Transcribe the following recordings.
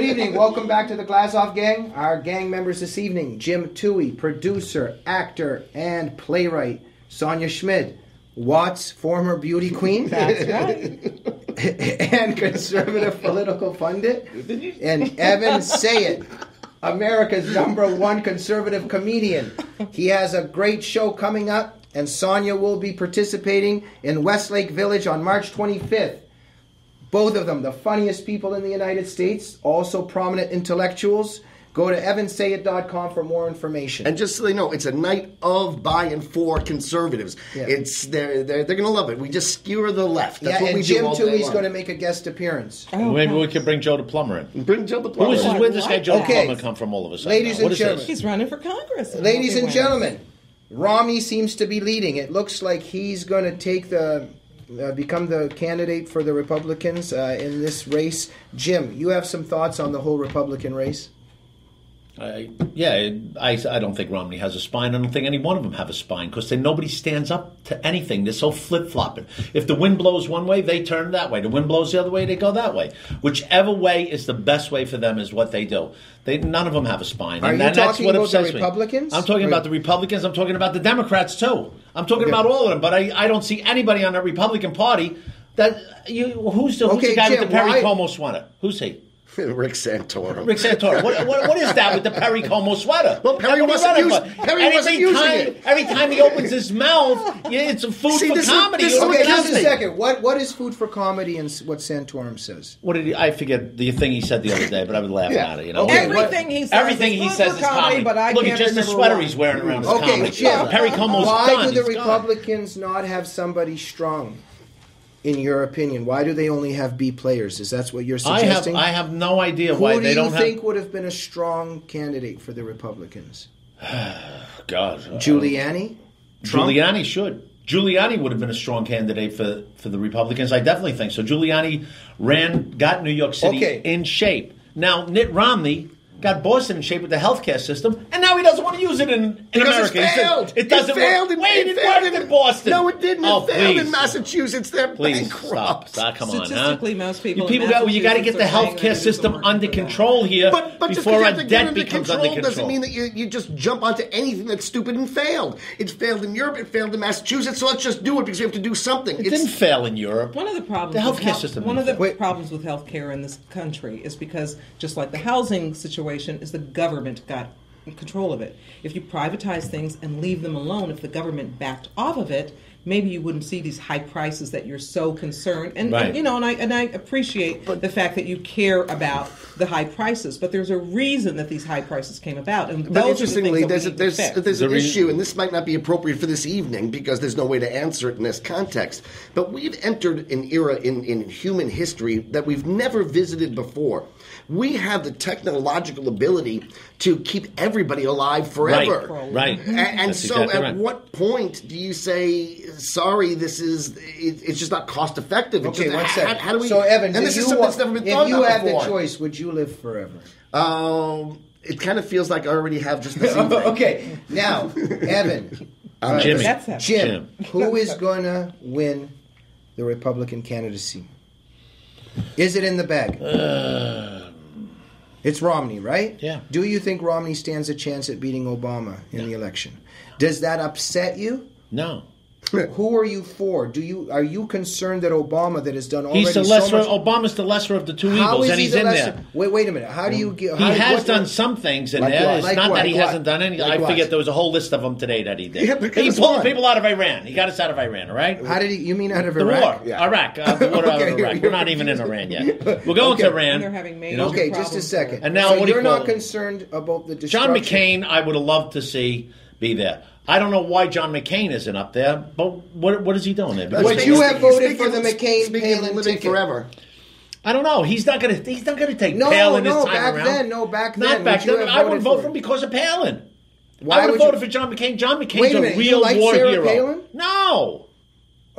evening. Welcome back to the Glazov gang. Our gang members this evening: Jim Tooey, producer, actor, and playwright; Sonja Schmidt, Watts' former beauty queen. That's right. And conservative political pundit; and Evan Sayet, America's #1 conservative comedian. He has a great show coming up, and Sonja will be participating in Westlake Village on March 25th. Both of them, the funniest people in the United States, also prominent intellectuals. Go to evansayet.com for more information. And just so they know, it's a night of, by, and for conservatives. Yeah. They're going to love it. We just skewer the left. That's what we do all day long. Jim Tooey's going to make a guest appearance. Maybe we could bring Joe the Plumber in. Bring Joe the Plumber in. Where's this guy Joe the Plumber come from all of a sudden? Ladies and gentlemen. He's running for Congress. Ladies and gentlemen, Romney seems to be leading. It looks like he's going to take become the candidate for the Republicans in this race. Jim, you have some thoughts on the whole Republican race? I don't think Romney has a spine. I don't think any one of them have a spine because nobody stands up to anything. They're so flip-flopping. If the wind blows one way, they turn that way. The wind blows the other way, they go that way. Whichever way is the best way for them is what they do. None of them have a spine. Are you talking about the Republicans? I'm talking about the Republicans. I'm talking about the Democrats, too. I'm talking about all of them. But I don't see anybody on the Republican Party who's the guy Jim, with the Perry Como sweater? Who's he? Rick Santorum. Rick Santorum. What is that with the Perry Como sweater? Well, Perry wasn't using it. Every time he opens his mouth, it's food for comedy. Okay, just a second. What is food for comedy and what Santorum says? I forget the thing he said the other day, but I was laughing at it. Okay, everything he says is comedy. But I look at just the sweater he's wearing around his comedy. Jim, Perry Como's why done. do the Republicans not have somebody strong? In your opinion, why do they only have B players? Is that what you're suggesting? I have no idea why they don't have... Who do you think would have been a strong candidate for the Republicans? God. Giuliani? Trump? Giuliani should. Giuliani would have been a strong candidate for the Republicans. I definitely think so. Giuliani got New York City in shape. Now, Mitt Romney got Boston in shape with the healthcare system, and now he doesn't want to use it in America. It failed. It doesn't failed. Work. Wait, it worked in Boston. No, it didn't. It failed in Massachusetts. They're Stop. bankrupt. Come on, Statistically, most people you got to get the healthcare system under control here before our debt becomes under control. Doesn't mean that you just jump onto anything that's stupid and failed. It's failed in Europe. It failed in Massachusetts. So let's just do it because we have to do something. It didn't fail in Europe. One of the problems. The healthcare system. One of the problems with healthcare in this country is because just like the housing situation, is the government got control of it. If you privatize things and leave them alone, if the government backed off of it, maybe you wouldn't see these high prices that you're so concerned. And I appreciate the fact that you care about the high prices, but there's a reason that these high prices came about. And but interestingly, there's an issue, and this might not be appropriate for this evening because there's no way to answer it in this context. But we've entered an era in human history that we've never visited before. We have the technological ability to keep everybody alive forever. Right. And so exactly at what point do you say, sorry, it's just not cost effective? Okay, one second. How do we... So, Evan, and this is something that's never been thought about before. If you had the choice, would you live forever? It kind of feels like I already have just this evening. Okay, now, Evan. Jim. Who is going to win the Republican candidacy? Is it in the bag? It's Romney, right? Yeah. Do you think Romney stands a chance at beating Obama in the election? Does that upset you? No. Who are you for? Are you concerned that Obama, that has done already he's the lesser, Obama's the lesser of the two evils, and he's in there. Wait a minute. How do you get? He has done some things in there. It's not that he hasn't done any. I forget there was a whole list of them today that he did. Yeah, he pulled people out of Iran. He got us out of Iran, all right? How did he? You mean out of Iraq? Iraq? The war. Iraq. The war out of Iraq. We're not even in Iran yet. We're going to Iran. They're having major okay, just a second. And now, so you're not concerned about the destruction? John McCain, I would have loved to see be there. I don't know why John McCain isn't up there, but what is he doing there? Would you have voted for the McCain-Palin ticket? Forever. I don't know. He's not going to take Palin this time around. Back then. Not back then. I would vote for him because of Palin. Why I would have voted for John McCain. John McCain's a real war hero. Palin? No.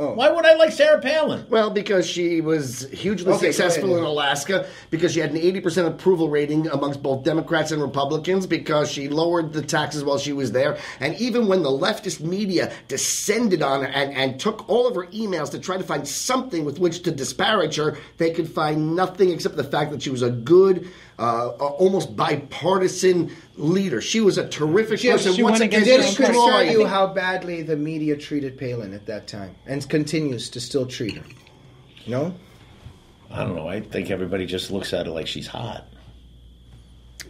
Oh. Why would I like Sarah Palin? Well, because she was hugely successful in Alaska, because she had an 80% approval rating amongst both Democrats and Republicans, because she lowered the taxes while she was there, and even when the leftist media descended on her and took all of her emails to try to find something with which to disparage her, they could find nothing except the fact that she was a good almost bipartisan leader. She was a terrific person. She Once went again, against Did it concern you destroyed. how badly the media treated Palin at that time and continues to still treat her? No? I don't know. I think everybody just looks at her like she's hot.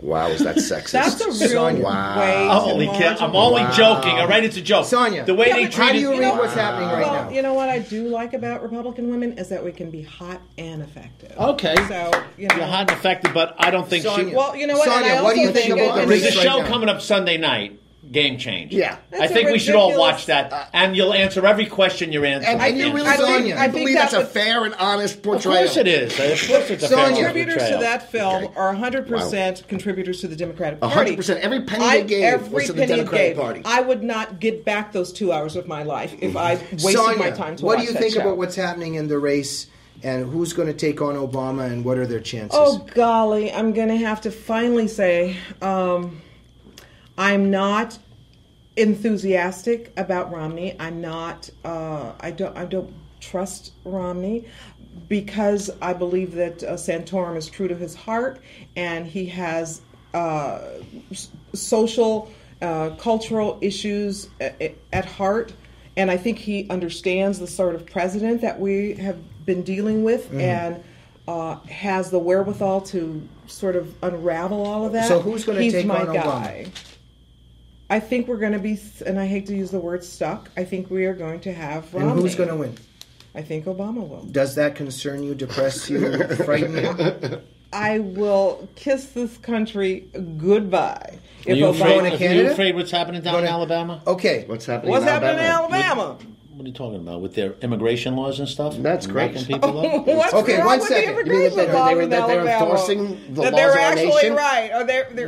Wow, is that sexist? That's a real Sonja. way. I'm only joking. All right, it's a joke. Sonja, the way they how do treated you read what's happening right now? You know what I do like about Republican women is that we can be hot and effective. Okay. So, you know. You're hot and effective, but I don't think Sonja. she. Well, you know what? and I Sonja, what do you also think about the There's race a right show now? coming up Sunday night. Game Change. Yeah. I That's think a we should all ridiculous- watch that, and you'll answer every question you're answering. And you really believe that's a fair and honest Of portrayal? course it is. Of course it's a fair Sonja. Contributors to portrayal. that film Okay. are 100% contributors to the Democratic Party. 100%. Every penny they gave was to the Democratic Party. I would not get back those 2 hours of my life if I wasted Sonja, my time to what watch do you that think show. about what's happening in the race and who's going to take on Obama and what are their chances? Oh, golly. I'm going to have to finally say I'm not enthusiastic about Romney. I'm not. I don't trust Romney because I believe that Santorum is true to his heart and he has social, cultural issues at heart. And I think he understands the sort of president that we have been dealing with and has the wherewithal to sort of unravel all of that. So who's going to He's take my on guy. Obama? I think we're going to be, and I hate to use the word stuck, I think we are going to have Romney. And who's going to win? I think Obama will. Does that concern you, depress you, frighten you? I will kiss this country goodbye. Are you Obama- Canada? afraid what's happening down in Alabama? Okay. What's happening What's in happening in Alabama? Alabama? What are you talking about? With their immigration laws and stuff? That's great. Knocking people up? What's Okay, wrong one with second. the You mean immigration that laws they're in enforcing Alabama? the that laws they're of our actually nation? right. Or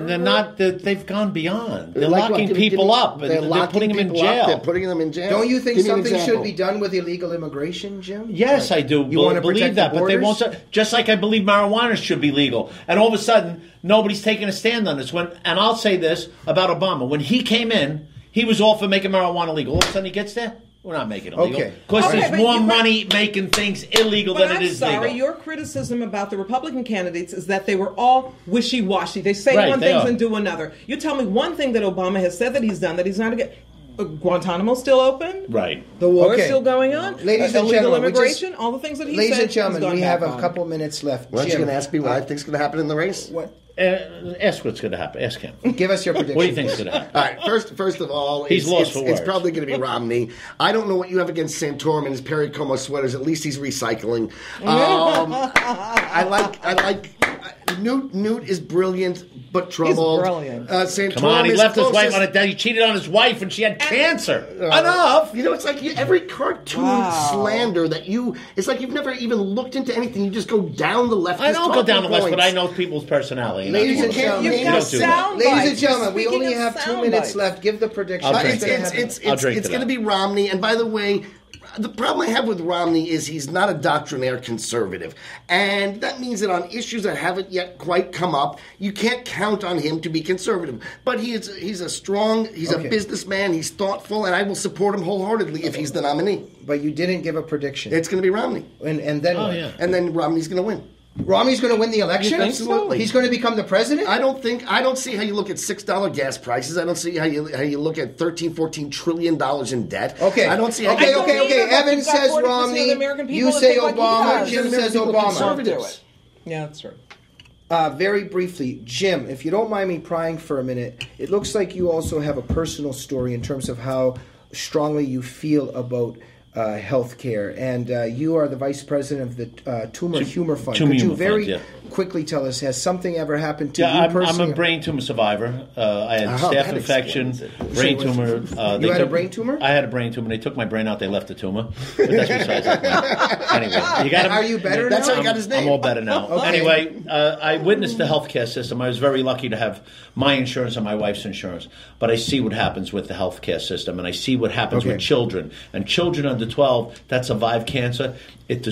They're not. They've gone beyond. They're Like what? locking Give me- people up. They're And they're putting them in people up. jail. They're putting them in jail. Don't you think Give me an something should example. be done with illegal immigration, Jim? Yes, I do. You want to believe protect that, the but they borders? won't. Just like I believe marijuana should be legal, and all of a sudden nobody's taking a stand on this. And I'll say this about Obama: when he came in, he was all for making marijuana legal. All of a sudden he gets there, we're not making it legal. Okay. Because Okay, there's but more you- money making things illegal But than I'm it is sorry, legal. your criticism about the Republican candidates is that they were all wishy-washy. They say Right, one they thing are. and do another. You tell me one thing that Obama has said that he's done that he's not against. Guantanamo's still open. Right. The war Okay. is still going on. Ladies and illegal gentlemen, we immigration, all the things that he Ladies said. and gentlemen, he's gone we have back a on. couple minutes left. Weren't you Jim, going to ask me what I think's going to happen in the race? what? Ask what's going to happen. Ask him. Give us your prediction. What do you think's going to happen? All right, first of all, He's lost for it's words. probably going to be Romney. I don't know what you have against Santorum and his Perry Como sweaters. At least he's recycling. I like Newt is brilliant, but troubled. brilliant. Santorum Come on, he is left his wife closest- on a death. He cheated on his wife, and she had cancer. Enough. You know, it's like every cartoon slander that it's like you've never even looked into anything. You just go down the left. I don't go down the list, but I know people's personality. Ladies and You can't- gentlemen, you You've don't got do that. sound ladies bites. and gentlemen, we You're only speaking of have 2 sound minutes bites. left. Give the prediction. I'll drink It's it. I'll drink going to it be Romney. And by the way, the problem I have with Romney is he's not a doctrinaire conservative. And that means that on issues that haven't yet quite come up, you can't count on him to be conservative. But he's a businessman, he's thoughtful, and I will support him wholeheartedly if he's the nominee. But you didn't give a prediction. It's going to be Romney. And then what? yeah. And then Romney's going to win. Romney's going to win the election? You think so? Absolutely. He's going to become the president? I don't see how you look at $6 gas prices. I don't see how you look at $13-14 trillion in debt. Okay. I don't see how Okay, you okay, okay. You've got Evan says 40% of the Romney. American people You that say think like he Obama. does. Jim says People Obama. conservatives. Yeah, that's true. Very briefly, Jim, if you don't mind me prying for a minute, it looks like you also have a personal story in terms of how strongly you feel about health care. And you are the vice president of the Tumor Humor Fund. Tumor Could you Humor very Fund, quickly tell us, has something ever happened to you I'm personally? a brain tumor survivor. I had Oh, staph that infection, explains it. brain tumor. You had a brain tumor? I had a brain tumor. They took my brain out. They left the tumor. But that's besides the point. Anyway, you got Are you better That's now? how he got his name. I'm all better now. Okay. Anyway, I witnessed the healthcare system. I was very lucky to have my insurance and my wife's insurance. But I see what happens with the healthcare system, and I see what happens Okay. with children. And children are under 12 that survive cancer. It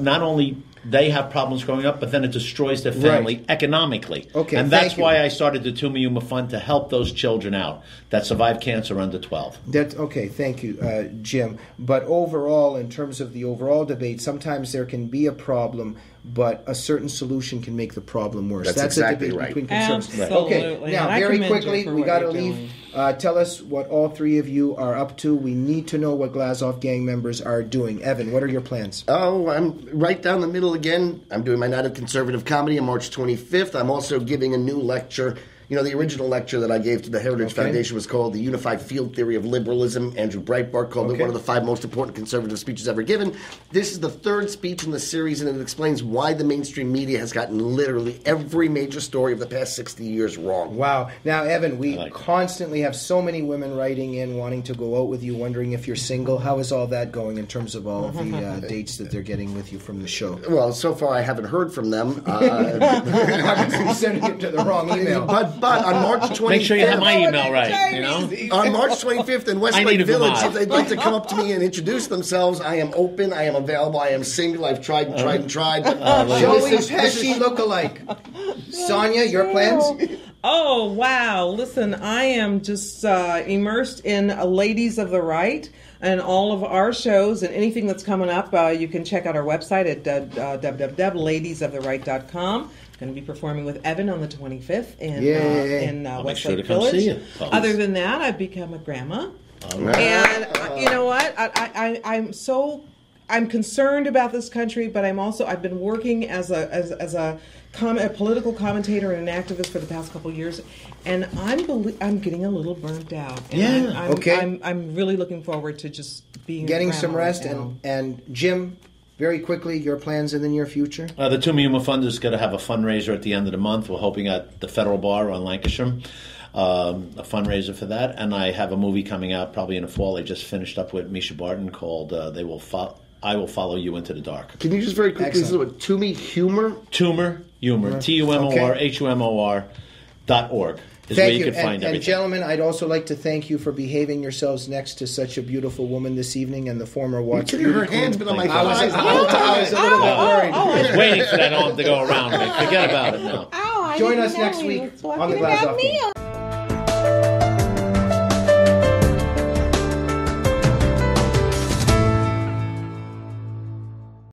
not only they have problems growing up, but then it destroys their family economically. Okay, and that's why I started the Tooey Fund, to help those children out that survive cancer under 12. That's okay. Thank you, Jim. But overall, in terms of the overall debate, sometimes there can be a problem, but a certain solution can make the problem worse. That's exactly a debate right. between concerns. Absolutely. Okay, now And very quickly, we got to you're leave. doing. Tell us what all three of you are up to. We need to know what Glazov gang members are doing. Evan, what are your plans? Oh, I'm right down the middle again. I'm doing my Night of Conservative Comedy on March 25th. I'm also giving a new lecture. You know, the original lecture that I gave to the Heritage Foundation was called The Unified Field Theory of Liberalism. Andrew Breitbart called it one of the 5 most important conservative speeches ever given. This is the 3rd speech in the series, and it explains why the mainstream media has gotten literally every major story of the past 60 years wrong. Wow. Now, Evan, we constantly have so many women writing in wanting to go out with you, wondering if you're single. How is all that going in terms of all of the dates that they're getting with you from the show? Well, so far I haven't heard from them. I'm sending it to the wrong email. But on March 25th... Make sure you have my email right, you know? On March 25th in Westlake Village, if they'd like to come up to me and introduce themselves, I am open, I am available, I am single, I've tried and tried and tried. Joey Pesci look-alike. Sonja, your plans? Oh, wow. Listen, I am just immersed in Ladies of the Right and all of our shows and anything that's coming up. You can check out our website at www.ladiesoftheright.com. Going to be performing with Evan on the 25th in Westlake Village. See you. Other than that, I've become a grandma. And you know what? I'm concerned about this country, but I've been working as a political commentator and an activist for the past couple of years, and I'm getting a little burnt out. And I'm really looking forward to just getting some rest. And Jim, very quickly, your plans in the near future? The Tooey Fund is going to have a fundraiser at the end of the month. We're hoping at the Federal Bar on Lancashire. A fundraiser for that, and I have a movie coming out probably in the fall. I just finished up with Misha Barton called I Will Follow You Into the Dark. Can you just very quickly say what Tooey Humor? Humor. TUMOR.org is where you can find everything. And gentlemen, I'd also like to thank you for behaving yourselves next to such a beautiful woman this evening and the former Watch. Her hand's been on my I was a little bit worried. I was waiting for that arm to go around me. Forget about it now. Join us next week on the Glazov.